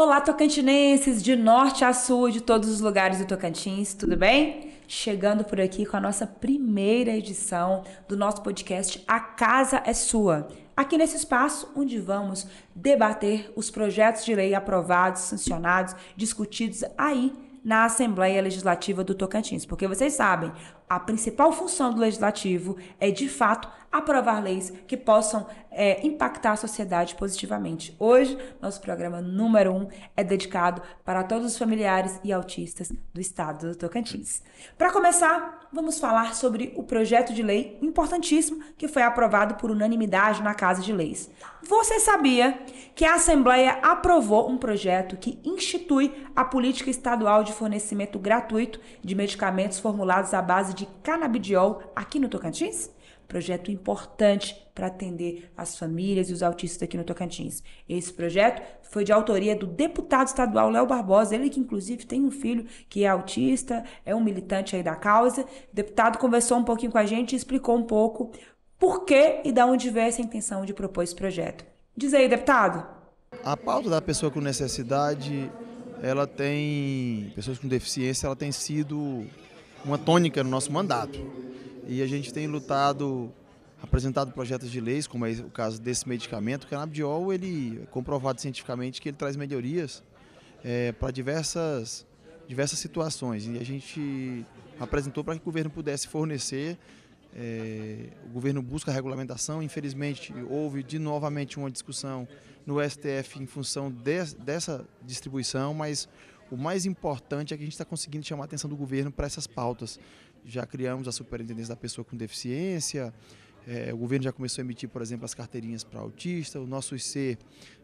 Olá, tocantinenses, de norte a sul, de todos os lugares do Tocantins, tudo bem? Chegando por aqui com a nossa primeira edição do nosso podcast A Casa é Sua. Aqui nesse espaço onde vamos debater os projetos de lei aprovados, sancionados, discutidos aí na Assembleia Legislativa do Tocantins. Porque vocês sabem, a principal função do Legislativo é, de fato, aprovar leis que possam impactar a sociedade positivamente. Hoje, nosso programa número 1 é dedicado para todos os familiares e autistas do estado do Tocantins. Para começar, vamos falar sobre o projeto de lei importantíssimo que foi aprovado por unanimidade na Casa de Leis. Você sabia que a Assembleia aprovou um projeto que institui a política estadual de fornecimento gratuito de medicamentos formulados à base de canabidiol aqui no Tocantins? Projeto importante para atender as famílias e os autistas aqui no Tocantins. Esse projeto foi de autoria do deputado estadual Léo Barbosa, ele que inclusive tem um filho que é autista, é um militante aí da causa. O deputado conversou um pouquinho com a gente e explicou um pouco por que e de onde veio essa intenção de propor esse projeto. Diz aí, deputado. A pauta da pessoa com necessidade, pessoas com deficiência, ela tem sido uma tônica no nosso mandato. E a gente tem apresentado projetos de leis, como é o caso desse medicamento. O canabidiol, ele é comprovado cientificamente que ele traz melhorias para diversas situações. E a gente apresentou para que o governo pudesse fornecer. O governo busca a regulamentação. Infelizmente, houve novamente uma discussão no STF em função dessa distribuição, mas o mais importante é que a gente está conseguindo chamar a atenção do governo para essas pautas. Já criamos a Superintendência da Pessoa com Deficiência, o governo já começou a emitir, por exemplo, as carteirinhas para autista, o nosso IC,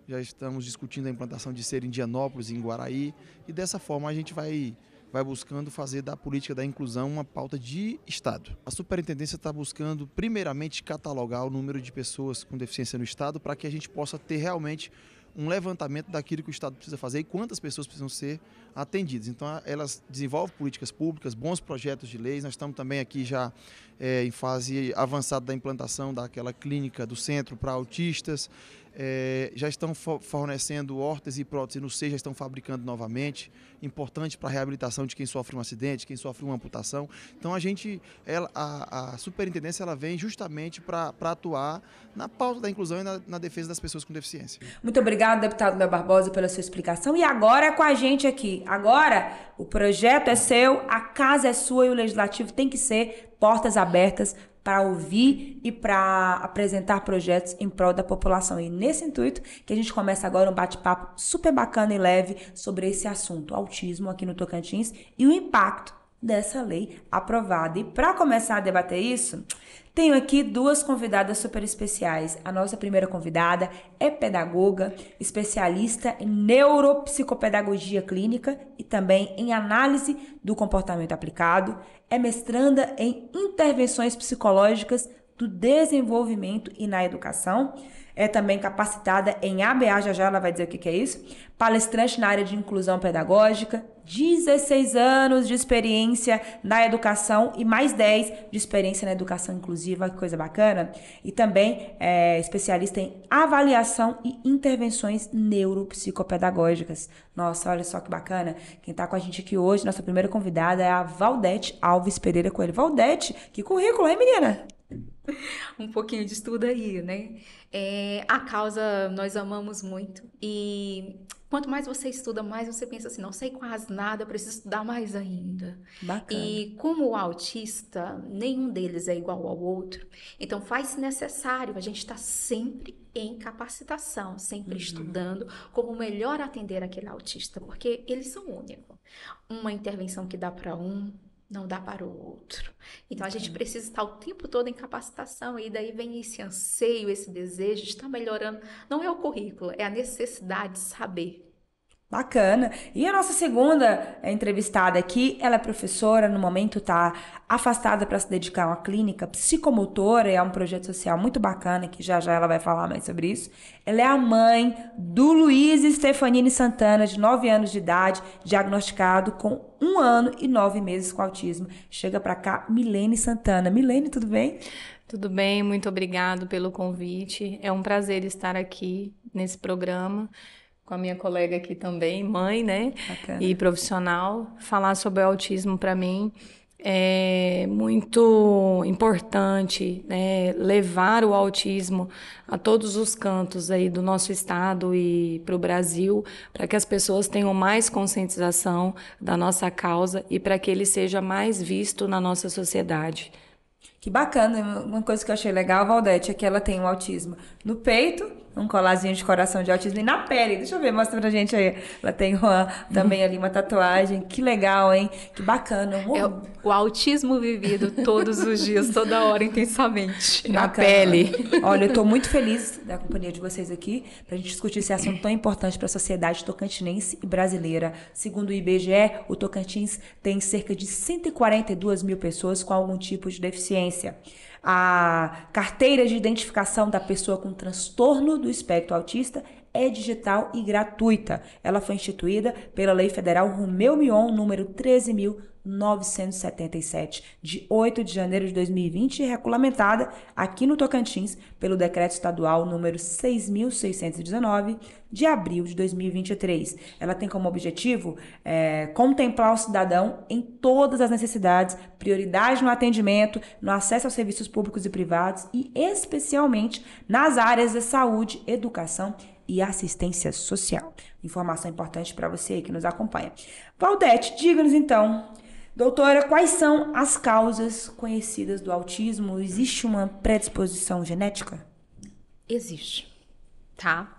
já estamos discutindo a implantação de IC em Dianópolis e em Guaraí, e dessa forma a gente vai buscando fazer da política da inclusão uma pauta de Estado. A Superintendência está buscando, primeiramente, catalogar o número de pessoas com deficiência no Estado para que a gente possa ter realmente um levantamento daquilo que o Estado precisa fazer e quantas pessoas precisam ser atendidas. Então, elas desenvolvem políticas públicas, bons projetos de leis. Nós estamos também aqui já em fase avançada da implantação daquela clínica do centro para autistas. Já estão fornecendo órteses e próteses no SEI, já estão fabricando novamente, importante para a reabilitação de quem sofre um acidente, quem sofre uma amputação. Então a superintendência ela vem justamente para atuar na pauta da inclusão e na defesa das pessoas com deficiência. Muito obrigado, deputado Léo Barbosa, pela sua explicação. E agora é com a gente aqui. Agora o projeto é seu, a casa é sua e o legislativo tem que ser portas abertas para ouvir e para apresentar projetos em prol da população. E nesse intuito que a gente começa agora um bate-papo super bacana e leve sobre esse assunto, autismo aqui no Tocantins e o impacto dessa lei aprovada. E para começar a debater isso, tenho aqui duas convidadas super especiais. A nossa primeira convidada é pedagoga, especialista em neuropsicopedagogia clínica e também em análise do comportamento aplicado. É mestranda em intervenções psicológicas do desenvolvimento e na educação. É também capacitada em ABA, já ela vai dizer o que é isso. Palestrante na área de inclusão pedagógica, 16 anos de experiência na educação e mais 10 de experiência na educação inclusiva, que coisa bacana. E também é especialista em avaliação e intervenções neuropsicopedagógicas. Nossa, olha só que bacana. Quem está com a gente aqui hoje, nossa primeira convidada é a Valdete Alves Pereira Coelho. Valdete, que currículo, hein, menina? Um pouquinho de estudo aí, né? A causa nós amamos muito e quanto mais você estuda, mais você pensa assim, não sei quase nada, preciso estudar mais ainda. Bacana. E como o autista, nenhum deles é igual ao outro, então faz-se necessário a gente estar sempre em capacitação, sempre estudando como melhor atender aquele autista, porque eles são únicos. Uma intervenção que dá para um, não dá para o outro. Então, a gente precisa estar o tempo todo em capacitação e daí vem esse anseio, esse desejo de estar melhorando. Não é o currículo, é a necessidade de saber. Bacana. E a nossa segunda entrevistada aqui, ela é professora, no momento está afastada para se dedicar a uma clínica psicomotora, é um projeto social muito bacana, que já ela vai falar mais sobre isso. Ela é a mãe do Luiz Stefanini Santana, de 9 anos de idade, diagnosticado com 1 ano e 9 meses com autismo. Chega para cá, Milene Santana. Milene, tudo bem? Tudo bem, muito obrigado pelo convite. É um prazer estar aqui nesse programa. com a minha colega aqui também, mãe, né? Bacana. E profissional. Falar sobre o autismo para mim é muito importante, né? Levar o autismo a todos os cantos aí do nosso estado e para o Brasil, para que as pessoas tenham mais conscientização da nossa causa e para que ele seja mais visto na nossa sociedade. Que bacana. Uma coisa que eu achei legal, Valdete, é que ela tem um autismo no peito, um colarzinho de coração de autismo, e na pele. Deixa eu ver, mostra pra gente aí. Ela tem também ali uma tatuagem. Que legal, hein? Que bacana. É o autismo vivido todos os dias, toda hora, intensamente. Na pele. Olha, eu tô muito feliz da companhia de vocês aqui pra gente discutir esse assunto tão importante para a sociedade tocantinense e brasileira. Segundo o IBGE, o Tocantins tem cerca de 142 mil pessoas com algum tipo de deficiência. A carteira de identificação da pessoa com transtorno do espectro autista é digital e gratuita. Ela foi instituída pela Lei Federal Romeu Mion, número 13.977, de 8 de janeiro de 2020, e regulamentada aqui no Tocantins pelo Decreto Estadual número 6.619, de abril de 2023. Ela tem como objetivo contemplar o cidadão em todas as necessidades, prioridade no atendimento, no acesso aos serviços públicos e privados e especialmente nas áreas da saúde, educação e assistência social. Informação importante para você aí que nos acompanha. Valdete, diga-nos então, doutora, quais são as causas conhecidas do autismo? Existe uma predisposição genética? Existe, tá?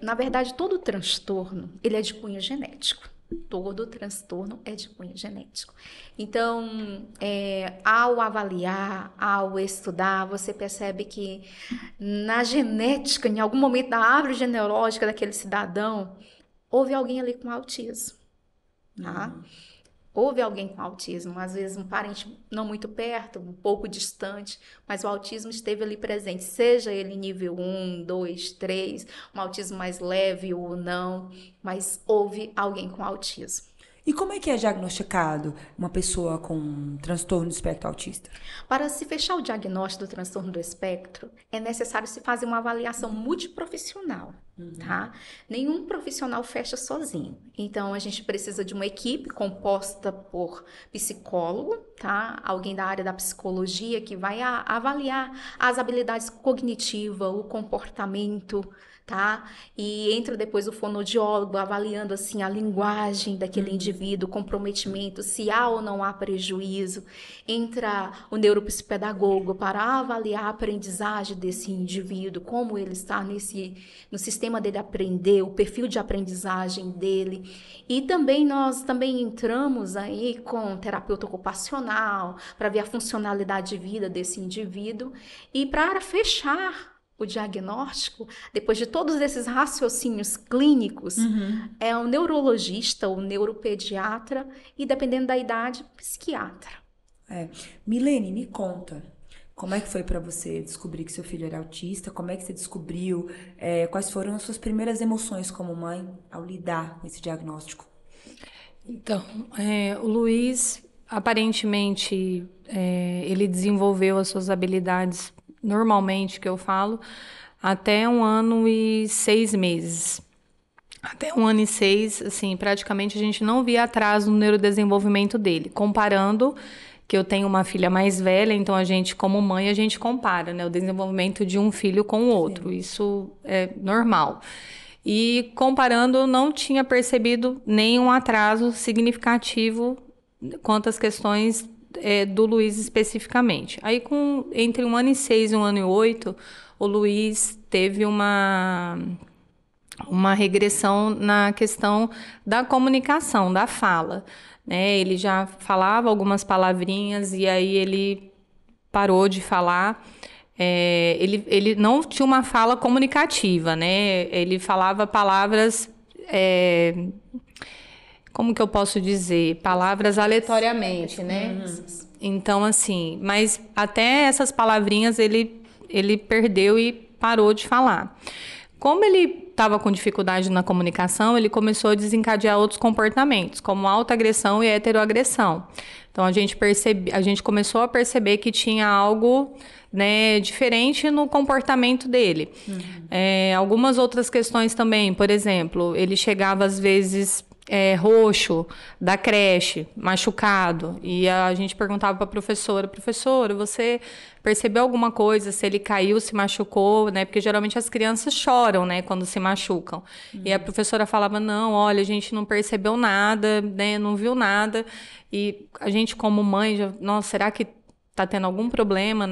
Na verdade, todo transtorno, ele é de cunho genético. Todo transtorno é de cunho genético. Então, ao avaliar, ao estudar, você percebe que na genética, em algum momento da árvore genealógica daquele cidadão, houve alguém ali com autismo, tá? Houve alguém com autismo, às vezes um parente não muito perto, um pouco distante, mas o autismo esteve ali presente, seja ele nível 1, 2, 3, um autismo mais leve ou não, mas houve alguém com autismo. E como é que é diagnosticado uma pessoa com transtorno do espectro autista? Para se fechar o diagnóstico do transtorno do espectro, é necessário se fazer uma avaliação multiprofissional, tá? Nenhum profissional fecha sozinho. Então, a gente precisa de uma equipe composta por psicólogo, tá? Alguém da área da psicologia que vai avaliar as habilidades cognitivas, o comportamento, tá? E entra depois o fonoaudiólogo avaliando assim a linguagem daquele indivíduo, o comprometimento, se há ou não há prejuízo. Entra o neuropsicopedagogo para avaliar a aprendizagem desse indivíduo, como ele está no sistema dele aprender, o perfil de aprendizagem dele. E também nós entramos aí com terapeuta ocupacional para ver a funcionalidade de vida desse indivíduo e para fechar o diagnóstico, depois de todos esses raciocínios clínicos, é o neurologista, o neuropediatra e, dependendo da idade, psiquiatra. Milene, me conta, como é que foi para você descobrir que seu filho era autista? Como é que você descobriu? Quais foram as suas primeiras emoções como mãe ao lidar com esse diagnóstico? Então, o Luiz, aparentemente, ele desenvolveu as suas habilidades normalmente, que eu falo, até 1 ano e 6 meses. Até 1 ano e 6, assim, praticamente a gente não via atraso no neurodesenvolvimento dele. Comparando, que eu tenho uma filha mais velha, então a gente, como mãe, a gente compara, né, o desenvolvimento de um filho com o outro. Sim. Isso é normal. E comparando, não tinha percebido nenhum atraso significativo quanto às questões do Luiz especificamente. Aí, entre 1 ano e 6 e 1 ano e 8, o Luiz teve uma regressão na questão da comunicação, da fala, né? Ele já falava algumas palavrinhas e aí ele parou de falar. Ele não tinha uma fala comunicativa, né? Ele falava palavras... como que eu posso dizer? Palavras aleatoriamente, né? Então, assim, mas até essas palavrinhas ele perdeu e parou de falar. Como ele estava com dificuldade na comunicação, ele começou a desencadear outros comportamentos, como autoagressão e heteroagressão. Então, a gente começou a perceber que tinha algo, né, diferente no comportamento dele. Algumas outras questões também, por exemplo, ele chegava às vezes roxo da creche, machucado, e a gente perguntava para a professora, você percebeu alguma coisa, se ele caiu, se machucou, né? Porque geralmente as crianças choram, né, quando se machucam. E a professora falava, não, olha, a gente não percebeu nada, né, não viu nada. E a gente como mãe, nossa, será que tá tendo algum problema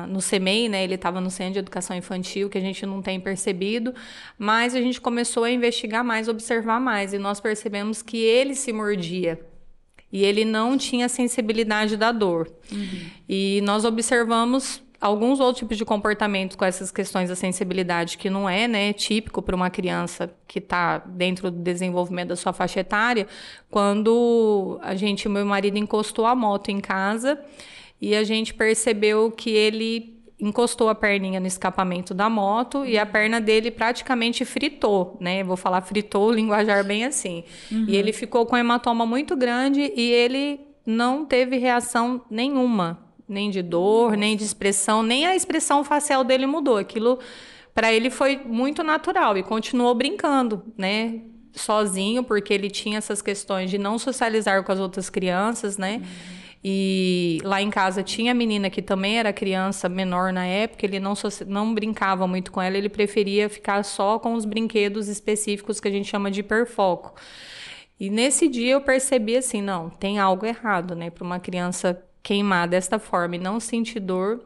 no CEMEI, né? Ele estava no Centro de Educação Infantil, que a gente não tem percebido, mas a gente começou a investigar mais, observar mais, e nós percebemos que ele se mordia, e ele não tinha sensibilidade da dor. E nós observamos alguns outros tipos de comportamento com essas questões da sensibilidade, que não é, né, típico para uma criança que está dentro do desenvolvimento da sua faixa etária, quando meu marido encostou a moto em casa e a gente percebeu que ele encostou a perninha no escapamento da moto e a perna dele praticamente fritou, né? Vou falar fritou, linguajar bem assim. E ele ficou com um hematoma muito grande e ele não teve reação nenhuma, nem de dor, nem de expressão, nem a expressão facial dele mudou. Aquilo, para ele, foi muito natural e continuou brincando, né? Sozinho, porque ele tinha essas questões de não socializar com as outras crianças, né? E lá em casa tinha a menina que também era criança menor na época, ele não brincava muito com ela, ele preferia ficar só com os brinquedos específicos que a gente chama de hiperfoco. E nesse dia eu percebi assim, não, tem algo errado, né? Para uma criança queimar desta forma e não sentir dor.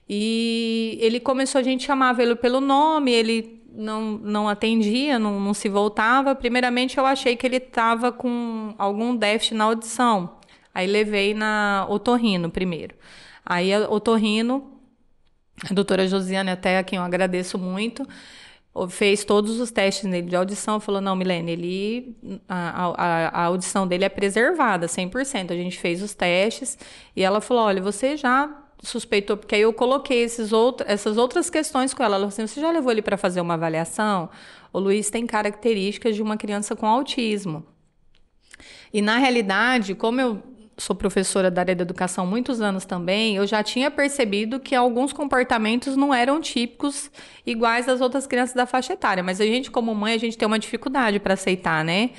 E ele começou, a gente chamava ele pelo nome, ele não atendia, não se voltava. Primeiramente eu achei que ele estava com algum déficit na audição. Aí levei na otorrino primeiro. Aí a otorrino, a doutora Josiane, até a quem eu agradeço muito, fez todos os testes nele de audição, falou, não, Milene, a audição dele é preservada, 100%. A gente fez os testes e ela falou, olha, você já suspeitou, porque aí eu coloquei essas outras questões com ela. Ela falou assim, você já levou ele para fazer uma avaliação? O Luiz tem características de uma criança com autismo. E, na realidade, como eu sou professora da área da educação há muitos anos também, eu já tinha percebido que alguns comportamentos não eram típicos iguais das outras crianças da faixa etária. Mas a gente, como mãe, a gente tem uma dificuldade para aceitar, né?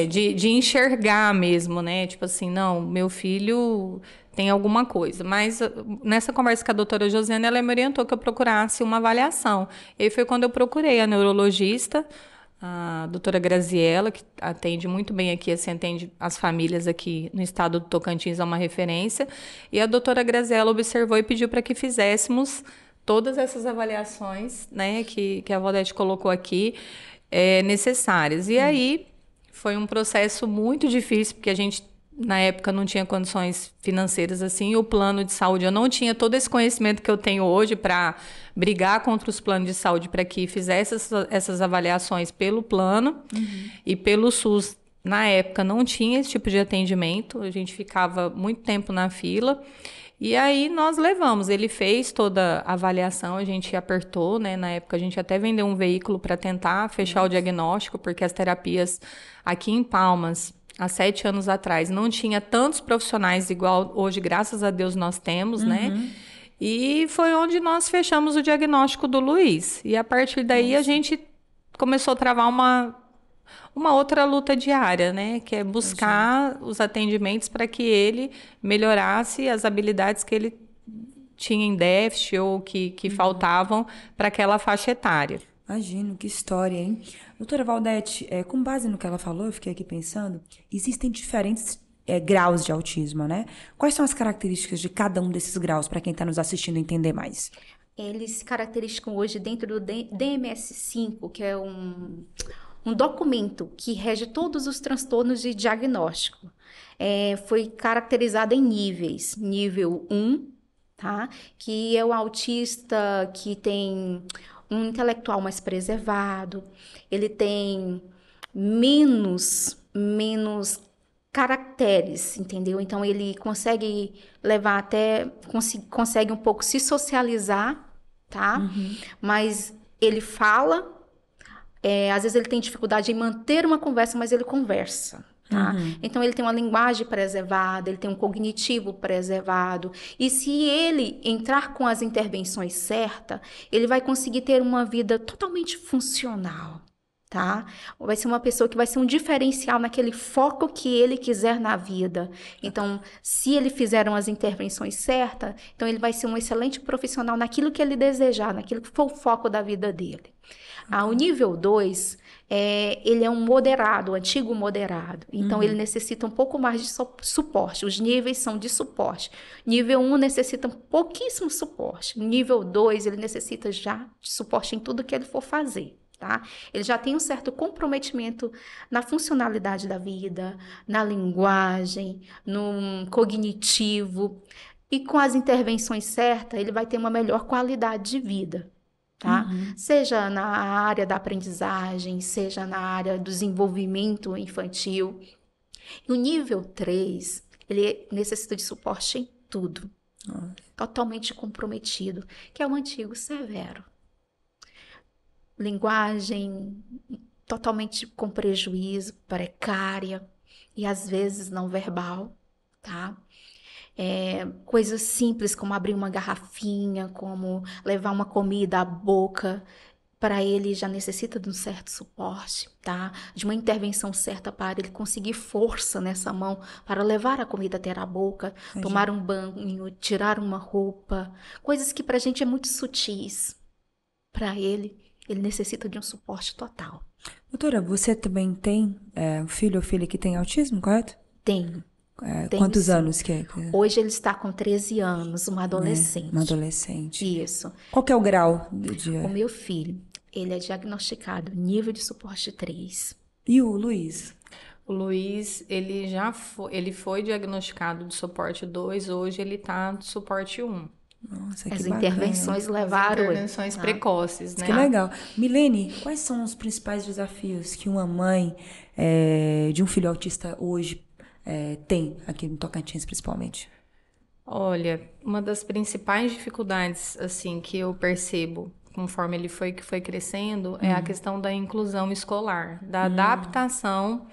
De enxergar mesmo, né? Tipo assim, não, meu filho tem alguma coisa. Mas nessa conversa com a doutora Josiane, ela me orientou que eu procurasse uma avaliação. E foi quando eu procurei a neurologista, a doutora Graziella, que atende muito bem aqui, assim, atende as famílias aqui no estado do Tocantins, é uma referência, e a doutora Graziella observou e pediu para que fizéssemos todas essas avaliações, né, que a Valdete colocou aqui, necessárias. E aí foi um processo muito difícil, porque a gente, na época, não tinha condições financeiras assim, e o plano de saúde, eu não tinha todo esse conhecimento que eu tenho hoje para brigar contra os planos de saúde para que fizesse essas avaliações pelo plano e pelo SUS. Na época não tinha esse tipo de atendimento, a gente ficava muito tempo na fila. E aí nós levamos, ele fez toda a avaliação, a gente apertou, né? Na época a gente até vendeu um veículo para tentar fechar o diagnóstico, porque as terapias aqui em Palmas, há 7 anos atrás, não tinha tantos profissionais igual hoje, graças a Deus nós temos, né? E foi onde nós fechamos o diagnóstico do Luiz. E a partir daí a gente começou a travar uma outra luta diária, né? Que é buscar os atendimentos para que ele melhorasse as habilidades que ele tinha em déficit ou que faltavam para aquela faixa etária. Imagino, que história, hein? Doutora Valdete, com base no que ela falou, eu fiquei aqui pensando, existem diferentes graus de autismo, né? Quais são as características de cada um desses graus, para quem está nos assistindo entender mais? Eles se caracterizam hoje dentro do DMS-5, que é um documento que rege todos os transtornos de diagnóstico. Foi caracterizado em níveis. Nível 1, tá? Que é o autista que tem um intelectual mais preservado, ele tem menos caracteres, entendeu? Então, ele consegue levar consegue um pouco se socializar, tá? Mas ele fala, às vezes ele tem dificuldade em manter uma conversa, mas ele conversa. Tá? Então, ele tem uma linguagem preservada, ele tem um cognitivo preservado. E se ele entrar com as intervenções certas, ele vai conseguir ter uma vida totalmente funcional. Tá? Vai ser uma pessoa que vai ser um diferencial naquele foco que ele quiser na vida. Então, se ele fizer as intervenções certas, então ele vai ser um excelente profissional naquilo que ele desejar, naquilo que for o foco da vida dele. O nível 2, ele é um moderado, antigo moderado. Então, ele necessita um pouco mais de suporte. Os níveis são de suporte. Nível 1 necessita pouquíssimo suporte. Nível 2, ele necessita já de suporte em tudo que ele for fazer. Tá? Ele já tem um certo comprometimento na funcionalidade da vida, na linguagem, no cognitivo. E com as intervenções certas, ele vai ter uma melhor qualidade de vida. Tá? Seja na área da aprendizagem, seja na área do desenvolvimento infantil. E o nível 3, ele necessita de suporte em tudo. Totalmente comprometido, que é o antigo severo. Linguagem totalmente com prejuízo, precária e às vezes não verbal, tá? Coisas simples como abrir uma garrafinha, como levar uma comida à boca, para ele já necessita de um certo suporte, tá? De uma intervenção certa para ele conseguir força nessa mão para levar a comida até a boca, tomar um banho, tirar uma roupa, coisas que pra gente é muito sutis. Para ele necessita de um suporte total. Doutora, você também tem um filho ou filha que tem autismo, correto? Tenho. Quantos sim. anos que é? Hoje ele está com 13 anos, uma adolescente. Uma adolescente. Isso. Qual que é o grau de... O meu filho, ele é diagnosticado nível de suporte 3. E o Luiz? O Luiz, ele foi diagnosticado de suporte 2, hoje ele está de suporte 1. Nossa, que As bacana. intervenções levaram... Intervenções precoces, né? Que legal. Milene, quais são os principais desafios que uma mãe de um filho autista hoje tem aqui no Tocantins, principalmente? Olha, uma das principais dificuldades, assim, que eu percebo conforme ele foi crescendo é a questão da inclusão escolar, da adaptação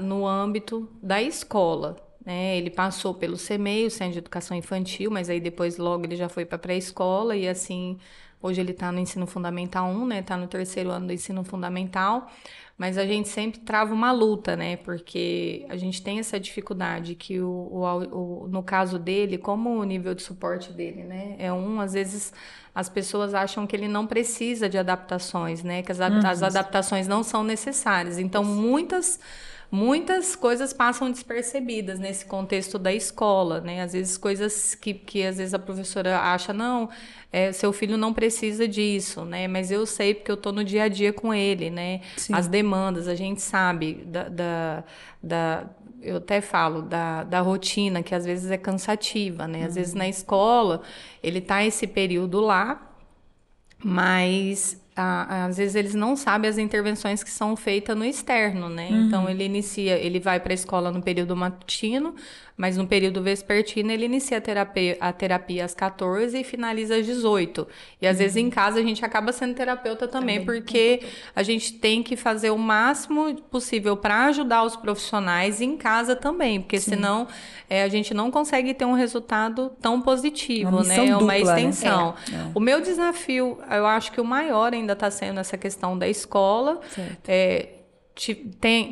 no âmbito da escola. Ele passou pelo CEMEI, o Centro de Educação Infantil, mas aí depois logo ele já foi para a pré-escola e assim, hoje ele está no ensino fundamental 1, né? Está no 3º ano do ensino fundamental, mas a gente sempre trava uma luta, né? Porque a gente tem essa dificuldade que no caso dele, como o nível de suporte dele, né? Às vezes as pessoas acham que ele não precisa de adaptações, né? Que as adaptações não são necessárias. Então, muitas coisas passam despercebidas nesse contexto da escola, né? Às vezes coisas que às vezes a professora acha, não, seu filho não precisa disso, né? Mas eu sei porque eu estou no dia a dia com ele, né? Sim. As demandas, a gente sabe eu até falo da rotina, que às vezes é cansativa, né? Às vezes na escola, ele está esse período lá, mas às vezes eles não sabem as intervenções que são feitas no externo, né? Então ele vai para a escola no período matutino, mas no período vespertino ele inicia a terapia às 14 e finaliza às 18. E às vezes em casa a gente acaba sendo terapeuta também, porque a gente tem que fazer o máximo possível para ajudar os profissionais em casa também, porque senão a gente não consegue ter um resultado tão positivo, né? É uma extensão. Né? O meu desafio, eu acho que o maior ainda está sendo essa questão da escola.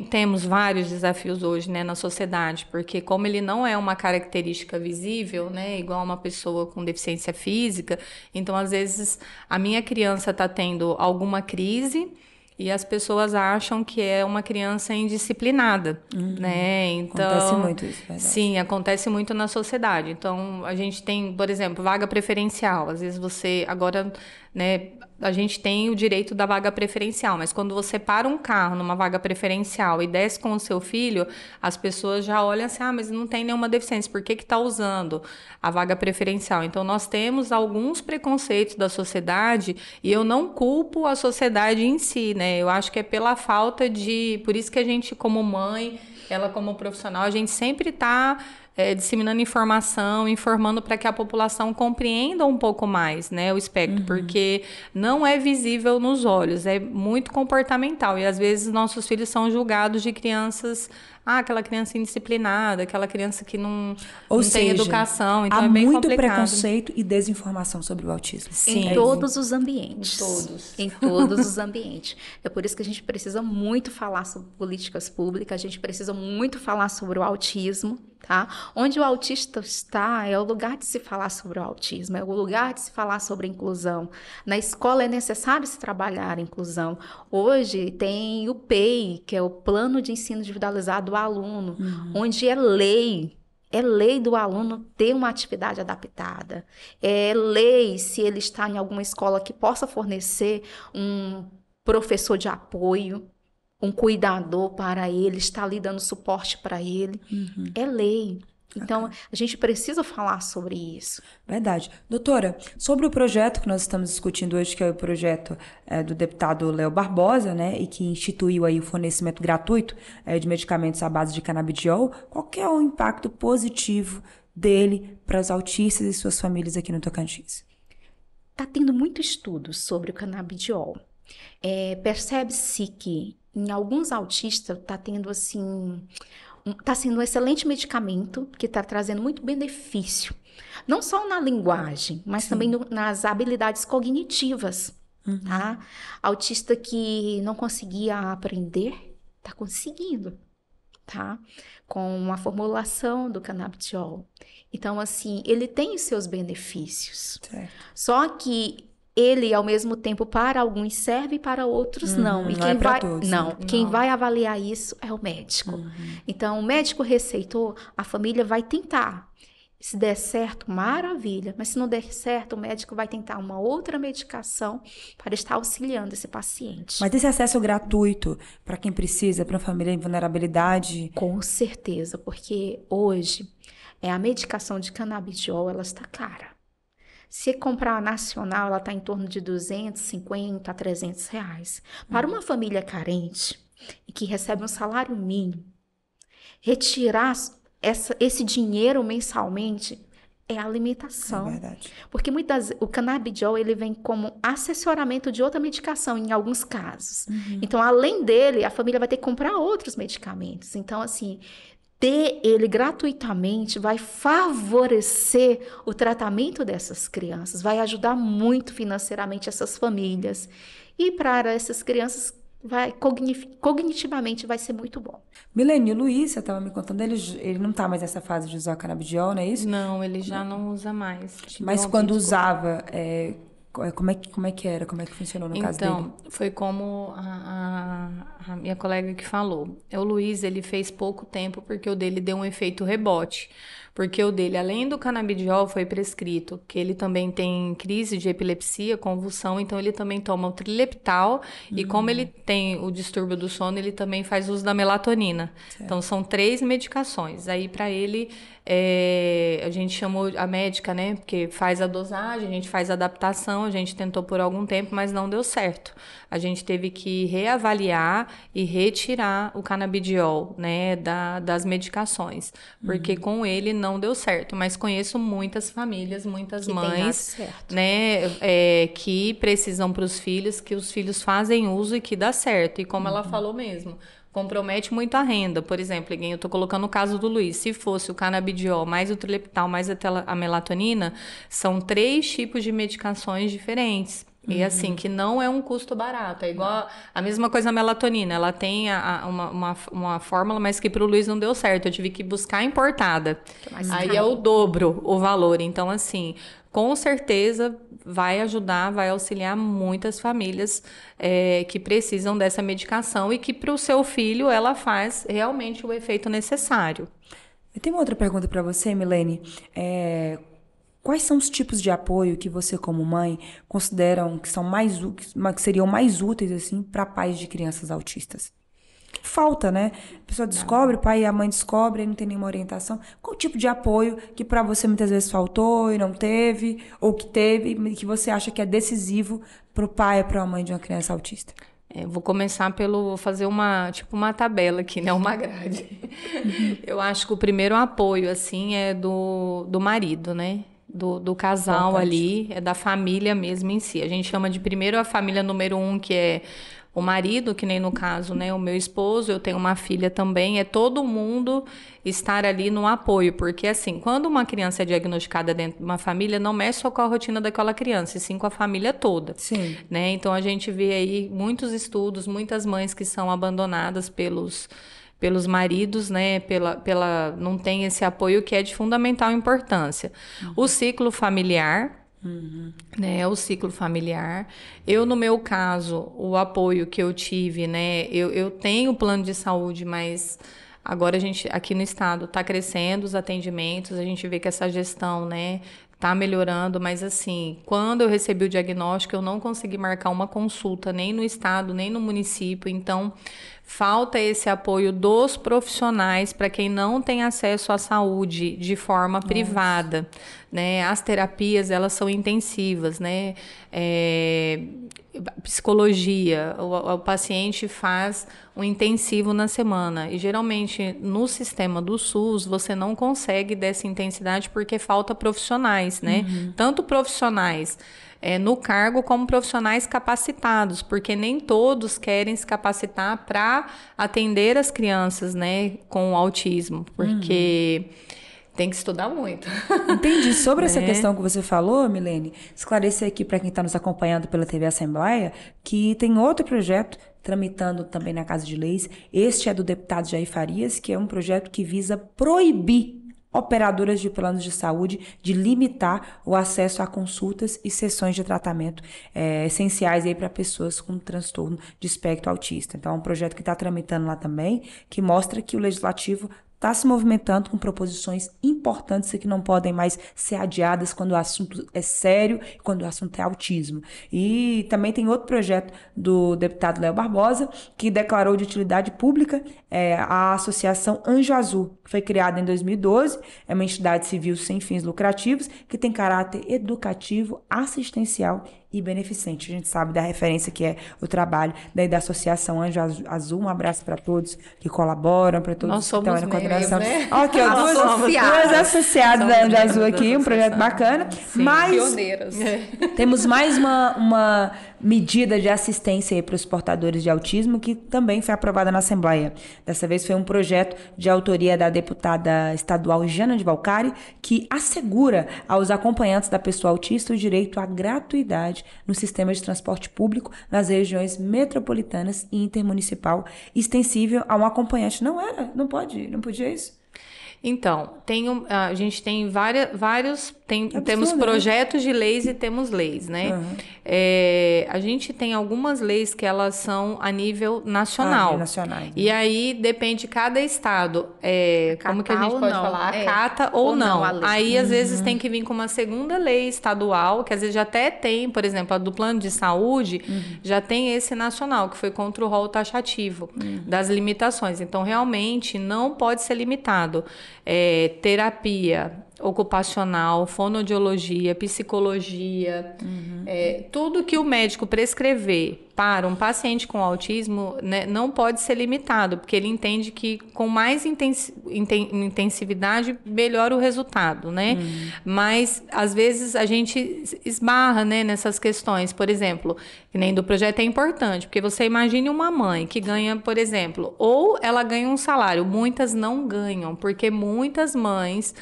Temos vários desafios hoje, né, na sociedade, porque como ele não é uma característica visível, né, igual uma pessoa com deficiência física, então às vezes a minha criança está tendo alguma crise e as pessoas acham que é uma criança indisciplinada, né? Então, acontece muito isso, verdade. Sim, acontece muito na sociedade. Então, a gente tem, por exemplo, vaga preferencial. Às vezes agora, né, a gente tem o direito da vaga preferencial, mas quando você para um carro numa vaga preferencial e desce com o seu filho, as pessoas já olham assim, mas não tem nenhuma deficiência, por que está usando a vaga preferencial? Então, nós temos alguns preconceitos da sociedade e eu não culpo a sociedade em si, né? Eu acho que é pela falta por isso que a gente, como mãe, ela como profissional, a gente sempre está disseminando informação, informando para que a população compreenda um pouco mais, né, o espectro, porque não é visível nos olhos, é muito comportamental. E às vezes nossos filhos são julgados de crianças, aquela criança indisciplinada, aquela criança que não tem educação, então é bem complicado. Há muito preconceito e desinformação sobre o autismo. Sim, em todos os ambientes. Em todos os ambientes. É por isso que a gente precisa muito falar sobre políticas públicas, a gente precisa muito falar sobre o autismo, tá? Onde o autista está é o lugar de se falar sobre o autismo, é o lugar de se falar sobre a inclusão. Na escola é necessário se trabalhar a inclusão. Hoje tem o PEI, que é o Plano de Ensino Individualizado do Aluno, onde é lei do aluno ter uma atividade adaptada. É lei se ele está em alguma escola que possa fornecer um professor de apoio, um cuidador para ele, estar ali dando suporte para ele. É lei. Então, a gente precisa falar sobre isso. Verdade. Doutora, sobre o projeto que nós estamos discutindo hoje, que é o projeto do deputado Léo Barbosa, né, e que instituiu aí o fornecimento gratuito de medicamentos à base de canabidiol, qual que é o impacto positivo dele para os autistas e suas famílias aqui no Tocantins? Está tendo muito estudo sobre o canabidiol. Percebe-se que em alguns autistas está tendo assim... Está sendo um excelente medicamento que está trazendo muito benefício, não só na linguagem, mas também nas habilidades cognitivas. Tá? Autista que não conseguia aprender, está conseguindo, tá? Com a formulação do canabidiol. Então, assim, ele tem os seus benefícios. Certo. Só que ele, ao mesmo tempo, para alguns serve e para outros não. E quem vai todos, quem vai avaliar isso é o médico. Então, o médico receitou, a família vai tentar. Se der certo, maravilha. Mas se não der certo, o médico vai tentar uma outra medicação para estar auxiliando esse paciente. Mas esse acesso gratuito para quem precisa, para a família em vulnerabilidade? Com certeza, porque hoje a medicação de canabidiol, ela está cara. Se comprar a nacional, ela está em torno de 250 a 300 reais. Para uma família carente e que recebe um salário mínimo, retirar esse dinheiro mensalmente é alimentação. É verdade. Porque o canabidiol ele vem como assessoramento de outra medicação em alguns casos. Então, além dele, a família vai ter que comprar outros medicamentos. Então, assim... ter ele gratuitamente vai favorecer o tratamento dessas crianças, vai ajudar muito financeiramente essas famílias. E para essas crianças, cognitivamente vai ser muito bom. Milene, o Luiz, você estava me contando, ele não está mais nessa fase de usar canabidiol, não é isso? Não, ele já não usa mais. Mas quando usava... Como é que era? Como é que funcionou no caso dele? Então, foi como a minha colega que falou. O Luiz, ele fez pouco tempo porque o dele deu um efeito rebote. Porque o dele, além do canabidiol, foi prescrito que ele também tem crise de epilepsia, convulsão, então ele também toma o trileptal e como ele tem o distúrbio do sono, ele também faz uso da melatonina. Certo. Então, são 3 medicações. Aí, para ele, a gente chamou a médica, né, porque faz a dosagem, a gente faz a adaptação, a gente tentou por algum tempo, mas não deu certo. A gente teve que reavaliar e retirar o canabidiol, né, das medicações, porque com ele não deu certo. Mas conheço muitas famílias, muitas mães, né, que precisam para os filhos, que os filhos fazem uso e que dá certo. E como ela falou mesmo, compromete muito a renda. Por exemplo, eu estou colocando o caso do Luiz. Se fosse o canabidiol mais o trileptal mais a melatonina, são 3 tipos de medicações diferentes. E assim, que não é um custo barato. É igual a mesma coisa a melatonina. Ela tem uma fórmula, mas que para o Luiz não deu certo. Eu tive que buscar importada. Aí é o dobro o valor. Então, assim, com certeza vai ajudar, vai auxiliar muitas famílias que precisam dessa medicação e que para o seu filho ela faz realmente o efeito necessário. Eu tenho uma outra pergunta para você, Milene. Quais são os tipos de apoio que você, como mãe, consideram que seriam mais úteis assim, para pais de crianças autistas? Falta, né? A pessoa descobre, o pai e a mãe descobrem, não tem nenhuma orientação. Qual o tipo de apoio que para você muitas vezes faltou e não teve, ou que teve, e que você acha que é decisivo para o pai ou para a mãe de uma criança autista? Vou começar vou fazer uma tabela aqui, né? Uma grade. Eu acho que o primeiro apoio, assim, é do marido, né? Do casal ali, é da família mesmo em si. A gente chama de primeiro a família número 1, que é o marido, que nem no caso, né? O meu esposo, eu tenho uma filha também. É todo mundo estar ali no apoio. Porque, assim, quando uma criança é diagnosticada dentro de uma família, não mexe só com a rotina daquela criança, e sim com a família toda. Sim. Né? Então, a gente vê aí muitos estudos, muitas mães que são abandonadas pelos maridos, né? Não tem esse apoio que é de fundamental importância. O ciclo familiar, né? O ciclo familiar. Eu, no meu caso, o apoio que eu tive, né? Eu tenho plano de saúde, mas agora a gente, aqui no estado, está crescendo os atendimentos, a gente vê que essa gestão, né? Tá melhorando, mas assim, quando eu recebi o diagnóstico, eu não consegui marcar uma consulta, nem no estado, nem no município. Então, falta esse apoio dos profissionais para quem não tem acesso à saúde de forma privada, né? As terapias, elas são intensivas, né? Psicologia, o paciente faz um intensivo na semana, e geralmente no sistema do SUS você não consegue dessa intensidade porque falta profissionais, né? Tanto profissionais no cargo como profissionais capacitados, porque nem todos querem se capacitar para atender as crianças, né, com autismo, porque tem que estudar muito. Entendi. Sobre essa questão que você falou, Milene, esclarecer aqui para quem está nos acompanhando pela TV Assembleia, que tem outro projeto tramitando também na Casa de Leis. Este é do deputado Jair Farias, que é um projeto que visa proibir operadoras de planos de saúde de limitar o acesso a consultas e sessões de tratamento essenciais para pessoas com transtorno de espectro autista. Então, é um projeto que está tramitando lá também, que mostra que o Legislativo está se movimentando com proposições importantes e que não podem mais ser adiadas quando o assunto é sério e quando o assunto é autismo. E também tem outro projeto do deputado Léo Barbosa, que declarou de utilidade pública a Associação Anjo Azul, que foi criada em 2012, é uma entidade civil sem fins lucrativos, que tem caráter educativo, assistencial e beneficente. A gente sabe da referência que é o trabalho da Associação Anjo Azul. Um abraço para todos que colaboram, para todos que estão aí na coordenação. Né? Aqui, ó, duas associadas da Anjo Azul aqui, um projeto bacana. Sim, mas pioneiras. Temos mais uma medida de assistência para os portadores de autismo que também foi aprovada na Assembleia. Dessa vez foi um projeto de autoria da deputada estadual Jana de Valcari, que assegura aos acompanhantes da pessoa autista o direito à gratuidade no sistema de transporte público nas regiões metropolitanas e intermunicipal, extensível a um acompanhante. Não podia isso? Então, a gente tem vários... Temos absurdo, projetos de leis e temos leis, né? A gente tem algumas leis que elas são a nível nacional. Nacionais, né? E aí depende de cada estado. Como que a gente pode falar? Acata ou não. Aí, às vezes, tem que vir com uma segunda lei estadual, que às vezes já até tem, por exemplo, a do plano de saúde, já tem esse nacional, que foi contra o rol taxativo das limitações. Então, realmente, não pode ser limitado. Terapia ocupacional, fonoaudiologia, psicologia, tudo que o médico prescrever para um paciente com autismo, né, não pode ser limitado, porque ele entende que com mais intensividade melhora o resultado, né? Mas às vezes a gente esbarra, né, nessas questões. Por exemplo, que nem do projeto é importante, porque você imagine uma mãe que ganha, por exemplo, ou ela ganha um salário, muitas não ganham, porque muitas mães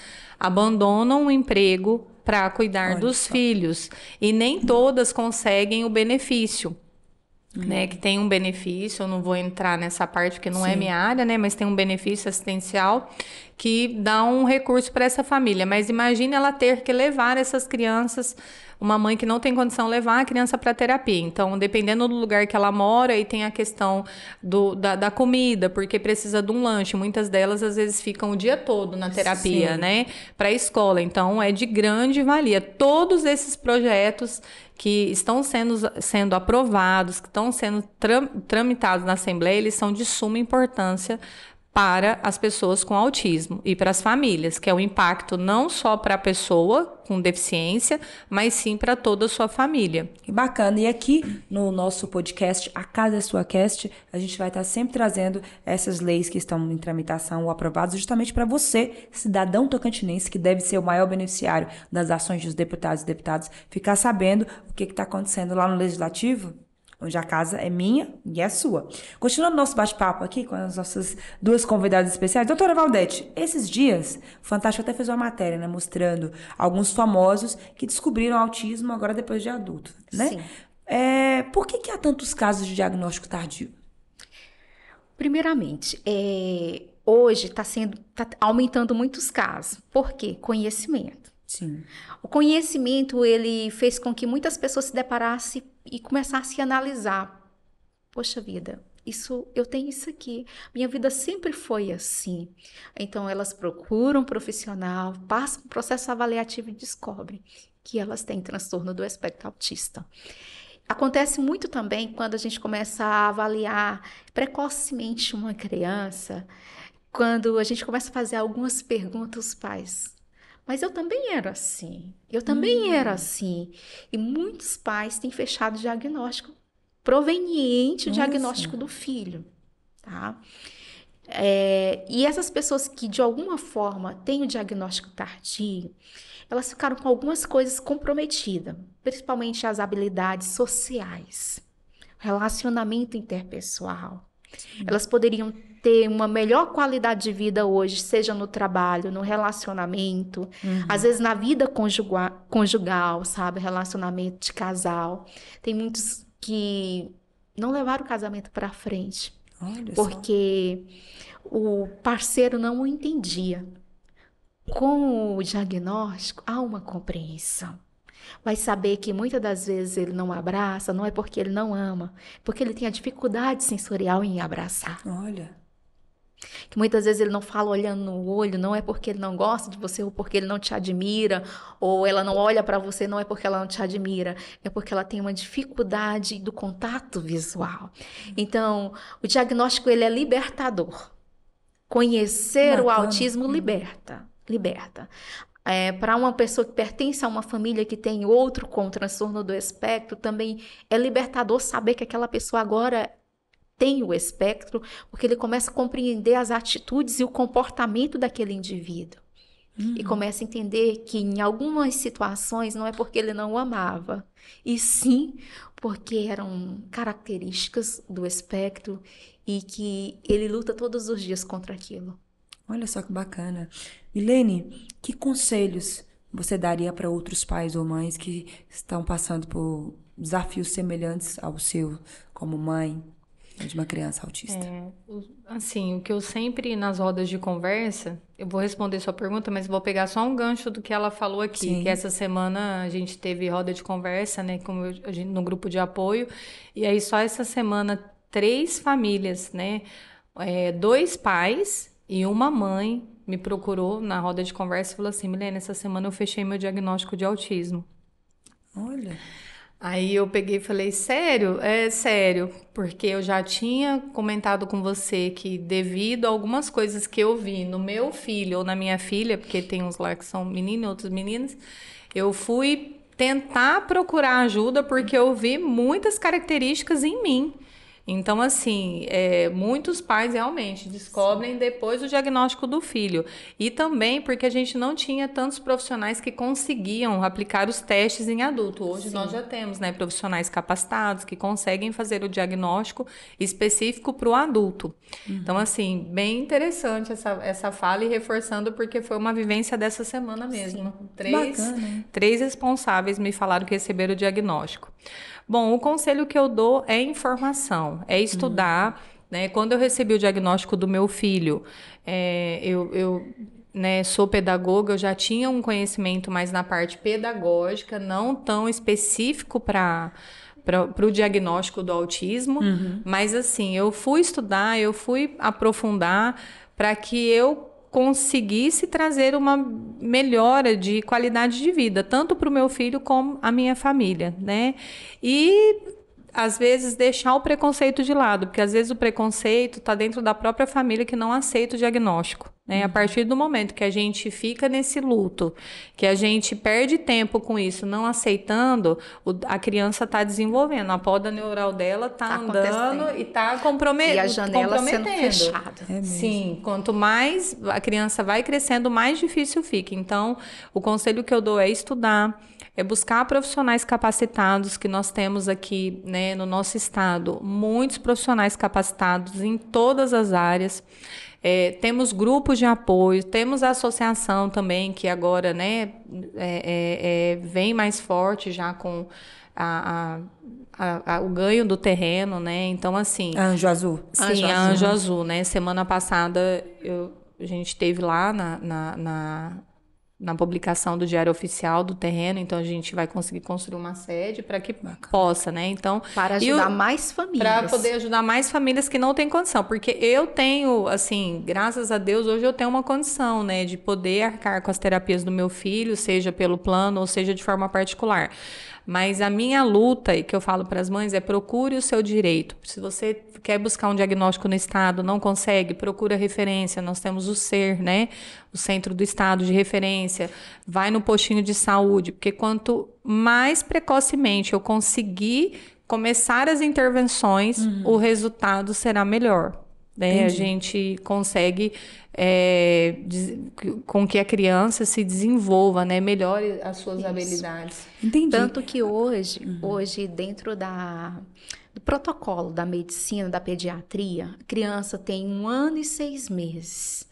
abandonam o emprego para cuidar dos filhos, e nem todas conseguem o benefício, né? Que tem um benefício, eu não vou entrar nessa parte porque não é minha área, né? Mas tem um benefício assistencial que dá um recurso para essa família. Mas imagine ela ter que levar essas crianças, uma mãe que não tem condição de levar a criança para terapia. Então, dependendo do lugar que ela mora, e tem a questão da comida, porque precisa de um lanche. Muitas delas, às vezes, ficam o dia todo na terapia, né? Para a escola. Então, é de grande valia. Todos esses projetos que estão sendo aprovados, que estão sendo tramitados na Assembleia, eles são de suma importância para as pessoas com autismo e para as famílias, que é o impacto não só para a pessoa com deficiência, mas sim para toda a sua família. Que bacana. E aqui no nosso podcast, A Casa é Sua Cast, a gente vai estar sempre trazendo essas leis que estão em tramitação ou aprovadas justamente para você, cidadão tocantinense, que deve ser o maior beneficiário das ações dos deputados e deputadas, ficar sabendo o que está acontecendo lá no Legislativo, onde a casa é minha e é sua. Continuando nosso bate-papo aqui com as nossas duas convidadas especiais. Doutora Valdete, esses dias, o Fantástico até fez uma matéria, né, mostrando alguns famosos que descobriram autismo agora depois de adulto, né? Sim. Por que há tantos casos de diagnóstico tardio? Primeiramente, hoje está aumentando muitos casos. Por quê? Conhecimento. Sim. O conhecimento, ele fez com que muitas pessoas se deparassem e começassem a analisar. Poxa vida, eu tenho isso aqui. Minha vida sempre foi assim. Então, elas procuram um profissional, passam um processo avaliativo e descobrem que elas têm transtorno do espectro autista. Acontece muito também quando a gente começa a avaliar precocemente uma criança, quando a gente começa a fazer algumas perguntas aos pais. Mas eu também era assim. Eu também era assim. E muitos pais têm fechado o diagnóstico proveniente do diagnóstico do filho, tá? E essas pessoas que, de alguma forma, têm o diagnóstico tardio, elas ficaram com algumas coisas comprometidas, principalmente as habilidades sociais, relacionamento interpessoal. Elas poderiam ter uma melhor qualidade de vida hoje, seja no trabalho, no relacionamento, às vezes na vida conjugal, sabe? Relacionamento de casal. Tem muitos que não levaram o casamento para frente, porque o parceiro não o entendia. Com o diagnóstico, há uma compreensão. Vai saber que muitas das vezes ele não abraça, não é porque ele não ama, é porque ele tem a dificuldade sensorial em abraçar. Olha. Que muitas vezes ele não fala olhando no olho, não é porque ele não gosta de você ou porque ele não te admira, ou ela não olha para você, não é porque ela não te admira, é porque ela tem uma dificuldade do contato visual. Então, o diagnóstico ele é libertador. Conhecer o autismo liberta. Para uma pessoa que pertence a uma família que tem outro com transtorno do espectro, também é libertador saber que aquela pessoa agora tem o espectro, porque ele começa a compreender as atitudes e o comportamento daquele indivíduo. E começa a entender que em algumas situações não é porque ele não o amava, e sim porque eram características do espectro e que ele luta todos os dias contra aquilo. Olha só que bacana. Milene, que conselhos você daria para outros pais ou mães que estão passando por desafios semelhantes ao seu, como mãe de uma criança autista? Assim, o que eu sempre, nas rodas de conversa, eu vou responder sua pergunta, mas vou pegar só um gancho do que ela falou aqui, Sim. que essa semana a gente teve roda de conversa, né, no grupo de apoio, e aí só essa semana 3 famílias, né, 2 pais e uma mãe me procurou na roda de conversa e falou assim: Milene, essa semana eu fechei meu diagnóstico de autismo. Olha. Aí eu peguei e falei: sério? É sério, porque eu já tinha comentado com você que devido a algumas coisas que eu vi no meu filho ou na minha filha, porque tem uns lá que são meninos e outros meninas, eu fui tentar procurar ajuda porque eu vi muitas características em mim. Então, assim, muitos pais realmente descobrem depois o diagnóstico do filho. E também porque a gente não tinha tantos profissionais que conseguiam aplicar os testes em adulto. Hoje nós já temos, né, profissionais capacitados que conseguem fazer o diagnóstico específico para o adulto. Então, assim, bem interessante essa fala e reforçando porque foi uma vivência dessa semana mesmo. Três responsáveis me falaram que receberam o diagnóstico. Bom, o conselho que eu dou é informação, é estudar, né? Quando eu recebi o diagnóstico do meu filho, eu né, sou pedagoga, eu já tinha um conhecimento mais na parte pedagógica, não tão específico para o diagnóstico do autismo, mas assim, eu fui estudar, eu fui aprofundar para que eu conseguisse trazer uma melhora de qualidade de vida, tanto para o meu filho como a minha família, né? E às vezes, deixar o preconceito de lado, porque às vezes o preconceito está dentro da própria família que não aceita o diagnóstico, né? A partir do momento que a gente fica nesse luto, que a gente perde tempo com isso, não aceitando, a criança está desenvolvendo, a poda neural dela está andando e está E a janela sendo comprometendo. fechada. Sim, quanto mais a criança vai crescendo, mais difícil fica. Então, o conselho que eu dou é estudar, é buscar profissionais capacitados, que nós temos aqui, né, no nosso estado, muitos profissionais capacitados em todas as áreas. Temos grupos de apoio, temos a associação também, que agora, né, vem mais forte já com o ganho do terreno, né? Então, assim... A Anjo Azul. Sim, a Anjo Azul, né? Semana passada, a gente esteve lá na publicação do Diário Oficial do terreno, então a gente vai conseguir construir uma sede para que possa, né? Então, para ajudar mais famílias. Para poder ajudar mais famílias que não têm condição, porque eu tenho, assim, graças a Deus, hoje eu tenho uma condição, né, de poder arcar com as terapias do meu filho, seja pelo plano ou seja de forma particular. Mas a minha luta, e que eu falo para as mães, é procure o seu direito. Se você quer buscar um diagnóstico no estado, não consegue, procura referência. Nós temos o SER, né? O Centro do Estado de Referência. Vai no postinho de saúde, porque quanto mais precocemente eu conseguir começar as intervenções, o resultado será melhor. Né? A gente consegue com que a criança se desenvolva, né? Melhore as suas habilidades. Entendi. Tanto que hoje dentro do protocolo da medicina, da pediatria, a criança tem 1 ano e 6 meses.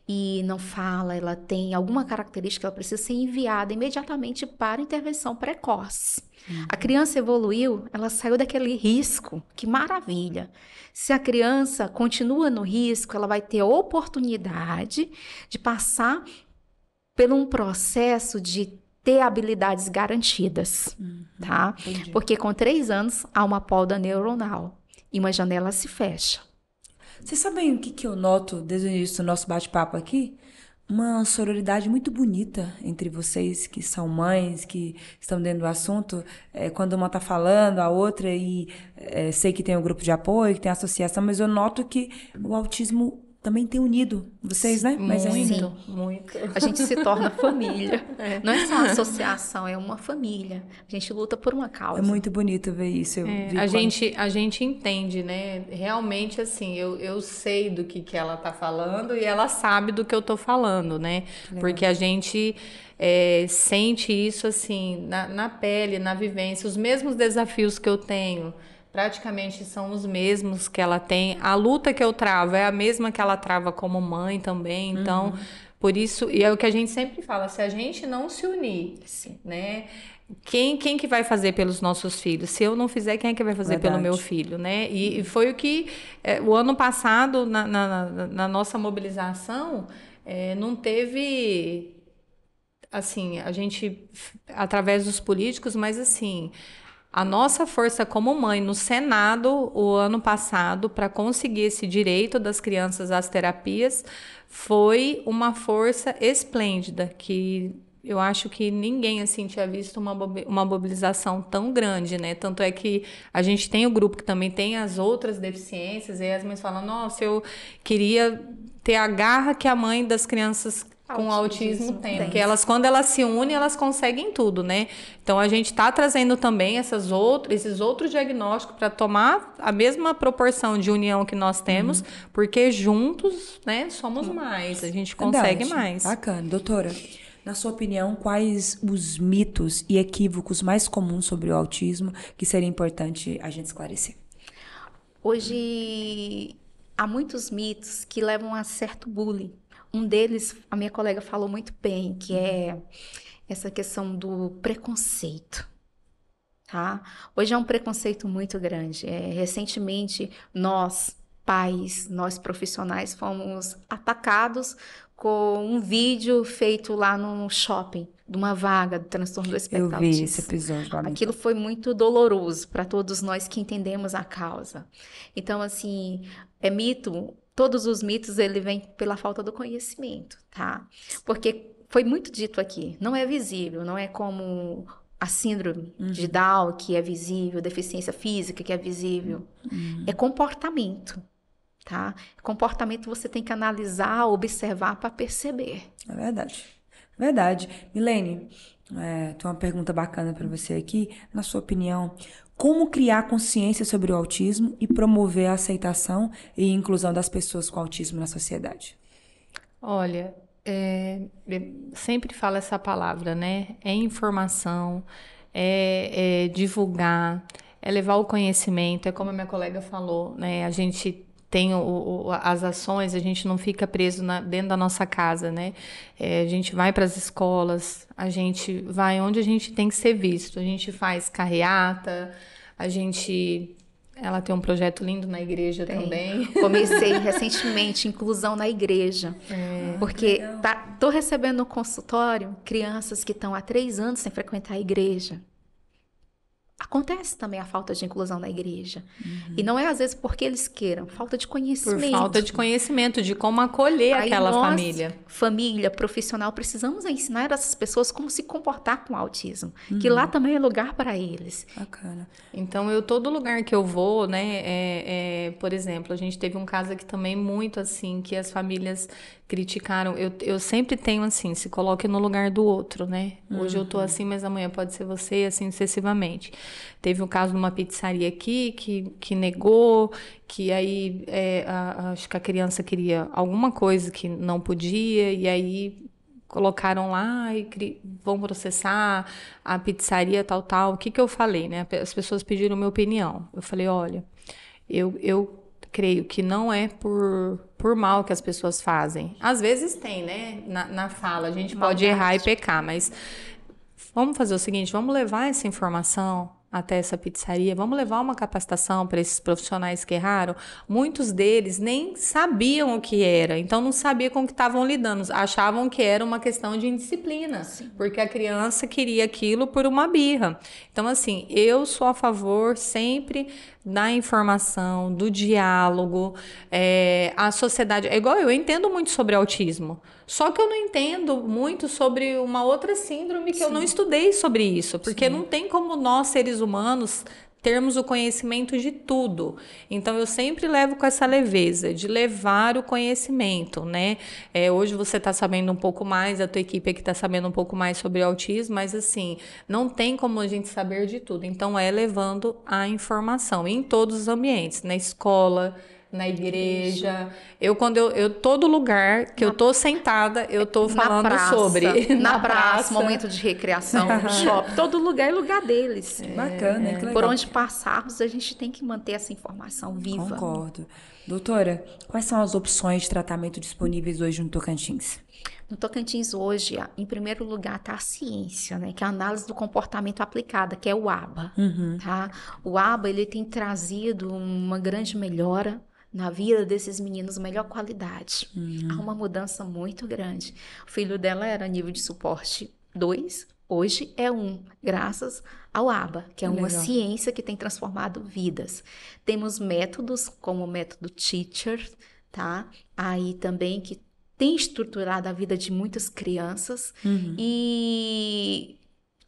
E não fala, ela tem alguma característica, ela precisa ser enviada imediatamente para intervenção precoce. A criança evoluiu, ela saiu daquele risco, que maravilha. Se a criança continua no risco, ela vai ter a oportunidade de passar por um processo de ter habilidades garantidas, tá? Entendi. Porque com 3 anos há uma poda neuronal e uma janela se fecha. Vocês sabem o que eu noto desde o início do nosso bate-papo aqui? Uma sororidade muito bonita entre vocês que são mães, que estão dentro do assunto. Quando uma está falando, a outra, e sei que tem um grupo de apoio, que tem a associação, mas eu noto que o autismo também tem unido vocês, né? Mas Muito. A gente se torna família. Não é só uma associação, é uma família. A gente luta por uma causa. é muito bonito ver isso. A gente entende, né? Realmente, assim, eu sei do que ela tá falando e ela sabe do que eu tô falando, né? Porque a gente sente isso, assim, na pele, na vivência. Os mesmos desafios que eu tenho praticamente são os mesmos que ela tem. A luta que eu travo é a mesma que ela trava como mãe também. Então, por isso, e é o que a gente sempre fala, se a gente não se unir, né? Quem que vai fazer pelos nossos filhos? Se eu não fizer, quem é que vai fazer pelo meu filho, né? E foi o que, o ano passado, na nossa mobilização, não teve, assim, a gente, através dos políticos, mas assim... A nossa força como mãe no Senado, o ano passado, para conseguir esse direito das crianças às terapias, foi uma força esplêndida, que eu acho que ninguém assim tinha visto uma mobilização tão grande, né? Tanto é que a gente tem o grupo que também tem as outras deficiências, e as mães falam, nossa, eu queria ter a garra que a mãe das crianças com autismo tem, porque elas, quando elas se unem, elas conseguem tudo, né? Então a gente está trazendo também esses outros diagnósticos para tomar a mesma proporção de união que nós temos, porque juntos, né, somos mais, a gente consegue mais. Bacana. Doutora, na sua opinião, quais os mitos e equívocos mais comuns sobre o autismo que seria importante a gente esclarecer? Hoje há muitos mitos que levam a certo bullying. Um deles, a minha colega falou muito bem, que é essa questão do preconceito, tá? Hoje é um preconceito muito grande. Recentemente, nós, pais, nós profissionais, fomos atacados com um vídeo feito lá no shopping, de uma vaga do transtorno do espectro autista. Eu vi esse episódio. Aquilo foi muito doloroso para todos nós que entendemos a causa. Então, assim, é mito... Todos os mitos, ele vem pela falta do conhecimento, tá? Porque foi muito dito aqui, não é visível, não é como a síndrome de Down, que é visível, deficiência física, que é visível. É comportamento, tá? Comportamento você tem que analisar, observar para perceber. É verdade. Verdade. Milene, tem uma pergunta bacana para você aqui. Na sua opinião, como criar consciência sobre o autismo e promover a aceitação e inclusão das pessoas com autismo na sociedade? Olha, eu sempre falo essa palavra, né? É informação, é divulgar, é levar o conhecimento, é como a minha colega falou, né? A gente tem as ações, a gente não fica preso dentro da nossa casa, né? A gente vai para as escolas, a gente vai onde a gente tem que ser visto, a gente faz carreata, ela tem um projeto lindo na igreja também. Comecei recentemente, inclusão na igreja. Porque tô recebendo no consultório crianças que estão há 3 anos sem frequentar a igreja. Acontece também a falta de inclusão na igreja. E não é às vezes porque eles queiram, falta de conhecimento. Por falta de conhecimento, de como acolher aquela família. Família, profissional, precisamos ensinar essas pessoas como se comportar com o autismo. Que lá também é lugar para eles. Bacana. Então, todo lugar que eu vou, né, por exemplo, a gente teve um caso aqui também muito assim, que as famílias criticaram. Eu sempre tenho assim, se coloque no lugar do outro, né? Hoje eu tô assim, mas amanhã pode ser você, assim sucessivamente. Teve um caso numa pizzaria aqui que negou, que aí acho que a criança queria alguma coisa que não podia, e aí colocaram lá e vão processar a pizzaria tal. O que eu falei, né? As pessoas pediram minha opinião. Eu falei, olha, eu creio que não é por mal que as pessoas fazem. Às vezes tem, né? Na fala, a gente pode errar e pecar, mas vamos fazer o seguinte, vamos levar essa informação até essa pizzaria, vamos levar uma capacitação para esses profissionais que erraram. Muitos deles nem sabiam o que era, então não sabiam com o que estavam lidando, achavam que era uma questão de indisciplina, porque a criança queria aquilo por uma birra. Então, assim, eu sou a favor sempre da informação, do diálogo, a sociedade... É igual eu entendo muito sobre autismo, só que eu não entendo muito sobre uma outra síndrome que eu não estudei sobre isso, porque não tem como nós, seres humanos, termos o conhecimento de tudo. Então, eu sempre levo com essa leveza de levar o conhecimento, né? Hoje você está sabendo um pouco mais, a tua equipe aqui está sabendo um pouco mais sobre autismo, mas, assim, não tem como a gente saber de tudo. Então, levando a informação em todos os ambientes, na escola, na igreja. Todo lugar que eu tô sentada, eu tô falando sobre. Na praça, momento de recreação, no shopping, todo lugar é lugar deles. Bacana, que legal. Por onde passarmos, a gente tem que manter essa informação viva. Concordo. Doutora, quais são as opções de tratamento disponíveis hoje no Tocantins? No Tocantins hoje, em primeiro lugar, está a ciência, né? Que é a análise do comportamento aplicada, que é o ABA. Tá? O ABA ele tem trazido uma grande melhora na vida desses meninos, melhor qualidade. Há uma mudança muito grande. O filho dela era nível de suporte 2, hoje é 1, graças ao ABA, que é uma ciência que tem transformado vidas. Temos métodos como o método Teacher, tá? Aí também que tem estruturado a vida de muitas crianças e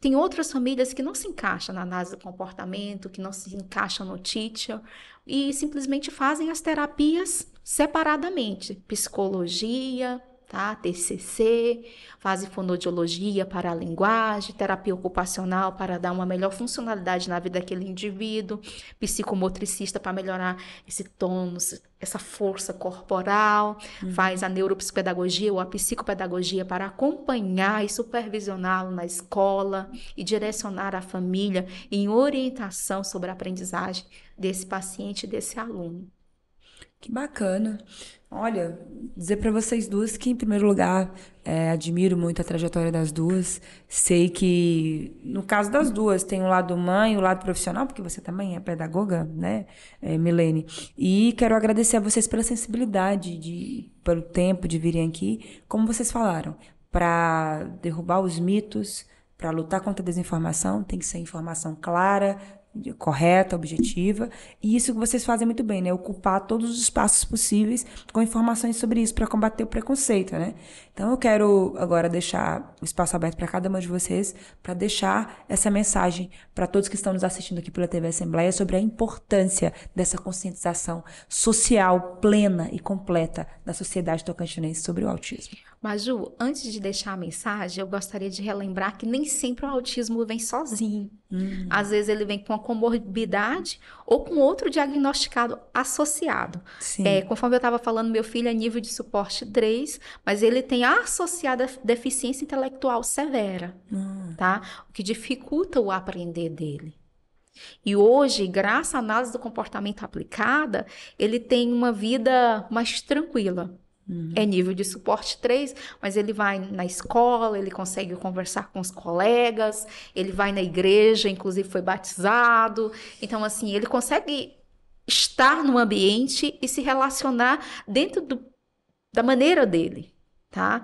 tem outras famílias que não se encaixam na análise do comportamento, que não se encaixam no Teacher e simplesmente fazem as terapias separadamente. Psicologia, tá? TCC, fazem fonoaudiologia para a linguagem, terapia ocupacional para dar uma melhor funcionalidade na vida daquele indivíduo, psicomotricista para melhorar esse tônus, essa força corporal, faz a neuropsicopedagogia ou a psicopedagogia para acompanhar e supervisioná-lo na escola e direcionar a família em orientação sobre a aprendizagem desse paciente, desse aluno. Que bacana. Olha, dizer para vocês duas que, em primeiro lugar, admiro muito a trajetória das duas. Sei que, no caso das duas, tem o lado mãe e o lado profissional, porque você também é pedagoga, né, Milene? E quero agradecer a vocês pela sensibilidade, pelo tempo de virem aqui, como vocês falaram, para derrubar os mitos, para lutar contra a desinformação, tem que ser informação clara, correta, objetiva, e isso que vocês fazem muito bem, né? Ocupar todos os espaços possíveis com informações sobre isso para combater o preconceito, né? Então eu quero agora deixar o espaço aberto para cada uma de vocês, para deixar essa mensagem para todos que estão nos assistindo aqui pela TV Assembleia sobre a importância dessa conscientização social plena e completa da sociedade tocantinense sobre o autismo. Maju, antes de deixar a mensagem, eu gostaria de relembrar que nem sempre o autismo vem sozinho. Às vezes ele vem com uma comorbidade ou com outro diagnosticado associado. Sim. Conforme eu estava falando, meu filho é nível de suporte 3, mas ele tem a associada deficiência intelectual severa, tá? O que dificulta o aprender dele. E hoje, graças à análise do comportamento aplicada, ele tem uma vida mais tranquila. É nível de suporte 3, mas ele vai na escola, ele consegue conversar com os colegas, ele vai na igreja, inclusive foi batizado. Então, assim, ele consegue estar no ambiente e se relacionar dentro da maneira dele, tá?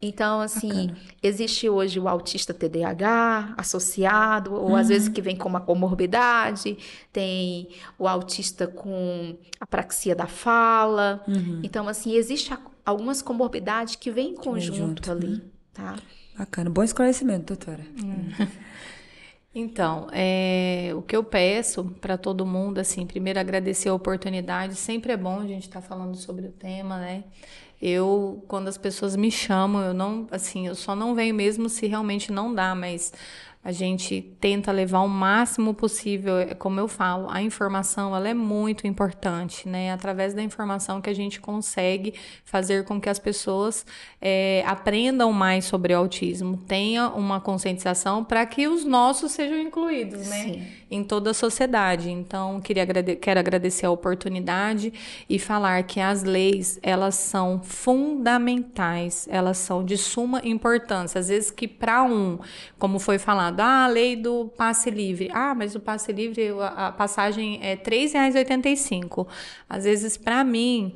Então, assim, existe hoje o autista TDAH associado, ou às vezes que vem com uma comorbidade, tem o autista com apraxia da fala. Então, assim, existe algumas comorbidades que vêm em conjunto ali, tá? Bacana, bom esclarecimento, doutora. Então, o que eu peço para todo mundo, assim, primeiro agradecer a oportunidade, sempre é bom a gente estar falando sobre o tema, né? Quando as pessoas me chamam, eu só não venho mesmo se realmente não dá, mas a gente tenta levar o máximo possível, como eu falo, a informação, ela é muito importante, né? Através da informação que a gente consegue fazer com que as pessoas aprendam mais sobre autismo, tenha uma conscientização para que os nossos sejam incluídos, né? Sim. Em toda a sociedade. Então, quero agradecer a oportunidade e falar que as leis, elas são fundamentais, elas são de suma importância. Às vezes que para como foi falado, a lei do passe livre. Mas o passe livre, a passagem é R$ 3,85. Às vezes, para mim,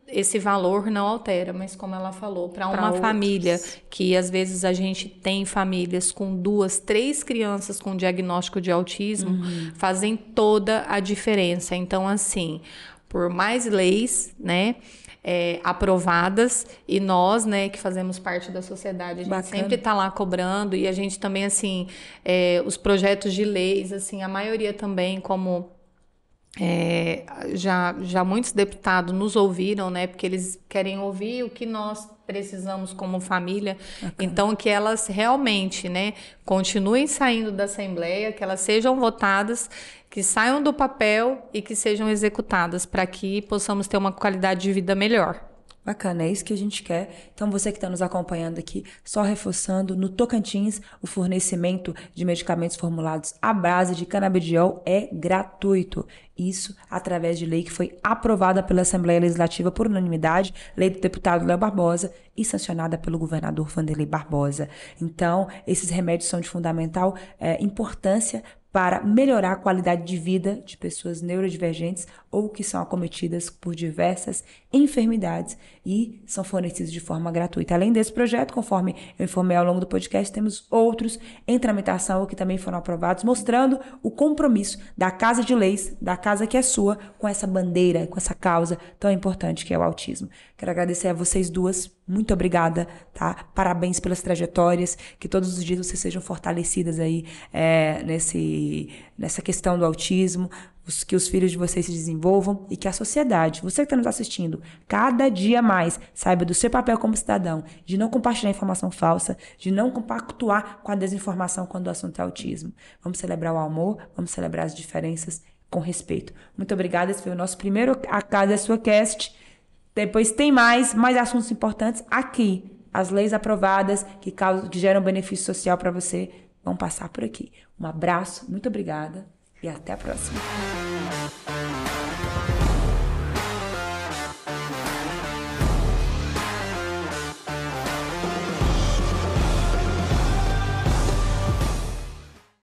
esse valor não altera, mas como ela falou, para uma família que às vezes a gente tem famílias com 2, 3 crianças com diagnóstico de autismo, fazem toda a diferença. Então, assim, por mais leis, né, aprovadas, e nós, né, que fazemos parte da sociedade, a gente sempre está lá cobrando, e a gente também, assim, os projetos de leis, assim, a maioria também, como já muitos deputados nos ouviram, né? Porque eles querem ouvir o que nós precisamos como família. Então, que elas realmente, né, continuem saindo da Assembleia, que elas sejam votadas, que saiam do papel e que sejam executadas, para que possamos ter uma qualidade de vida melhor. Bacana, é isso que a gente quer. Então, você que está nos acompanhando aqui, só reforçando, no Tocantins, o fornecimento de medicamentos formulados à base de canabidiol é gratuito. Isso através de lei que foi aprovada pela Assembleia Legislativa por unanimidade, lei do deputado Léo Barbosa e sancionada pelo governador Vanderlei Barbosa. Então, esses remédios são de fundamental importância para melhorar a qualidade de vida de pessoas neurodivergentes ou que são acometidas por diversas enfermidades e são fornecidos de forma gratuita. Além desse projeto, conforme eu informei ao longo do podcast, temos outros em tramitação que também foram aprovados, mostrando o compromisso da Casa de Leis, da casa que é sua, com essa bandeira, com essa causa tão importante que é o autismo. Quero agradecer a vocês duas, muito obrigada, tá? Parabéns pelas trajetórias, que todos os dias vocês sejam fortalecidas aí nessa questão do autismo, que os filhos de vocês se desenvolvam e que a sociedade, você que está nos assistindo, cada dia mais saiba do seu papel como cidadão, de não compartilhar informação falsa, de não compactuar com a desinformação quando o assunto é autismo. Vamos celebrar o amor, vamos celebrar as diferenças com respeito. Muito obrigada, esse foi o nosso primeiro A Casa é Sua Cast. Depois tem mais assuntos importantes aqui. As leis aprovadas que geram benefício social para você vão passar por aqui. Um abraço, muito obrigada e até a próxima.